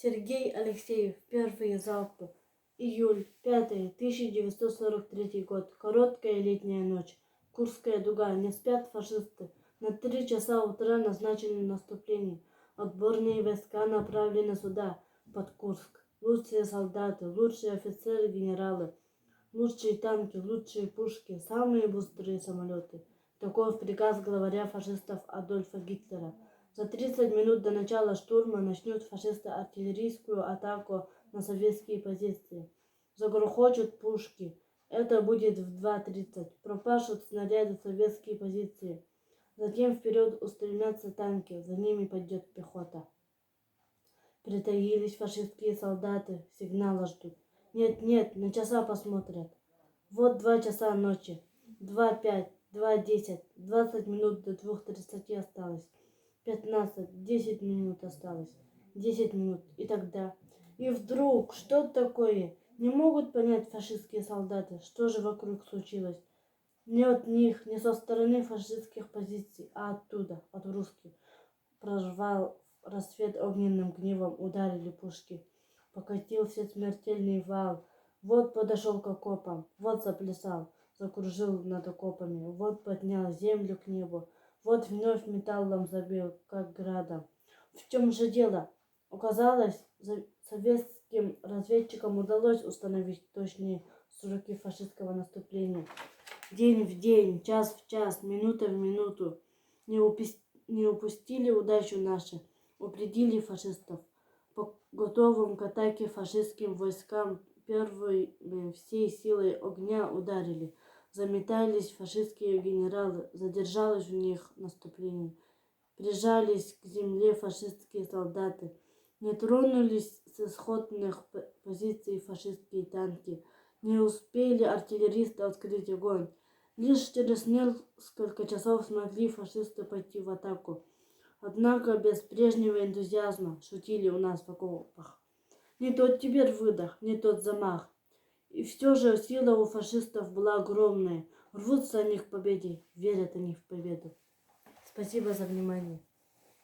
Сергей Алексеев. Первые залпы. Июль 5 1943 год. Короткая летняя ночь. Курская дуга. Не спят фашисты. На 3 часа утра назначено наступление. Отборные войска направлены сюда, под Курск. Лучшие солдаты, лучшие офицеры, генералы, лучшие танки, лучшие пушки, самые быстрые самолеты. Таков приказ главаря фашистов Адольфа Гитлера. За 30 минут до начала штурма начнут фашисты артиллерийскую атаку на советские позиции. Загрохочут пушки. Это будет в 2:30. Пропашут снаряды советские позиции. Затем вперед устремятся танки, за ними пойдет пехота. Притаились фашистские солдаты, сигнала ждут. Нет, на часа посмотрят. Вот 2 часа ночи. 2:05, 2:10, 20 минут до 2:30 осталось. 15, 10 минут осталось. 10 минут и тогда. И вдруг, что такое? Не могут понять фашистские солдаты, что же вокруг случилось. Не от них, не со стороны фашистских позиций, а оттуда, от русских. Прорвал рассвет огненным гневом, ударили пушки. Покатился смертельный вал. Вот подошел к окопам, вот заплясал, закружил над окопами, вот поднял землю к небу, вот вновь металлом забил, как градом. В чем же дело? Оказалось, советским разведчикам удалось установить точные сроки фашистского наступления. День в день, час в час, минута в минуту. Не упустили удачу наши, упредили фашистов. По готовым к атаке фашистским войскам первыми всей силой огня ударили. Заметались фашистские генералы, задержалось у них наступление. Прижались к земле фашистские солдаты. Не тронулись с исходных позиций фашистские танки. Не успели артиллеристы открыть огонь. Лишь через несколько часов смогли фашисты пойти в атаку. Однако без прежнего энтузиазма шутили у нас в окопах. Не тот теперь выдох, не тот замах. И все же сила у фашистов была огромная. Рвутся они к победе, верят они в победу. Спасибо за внимание.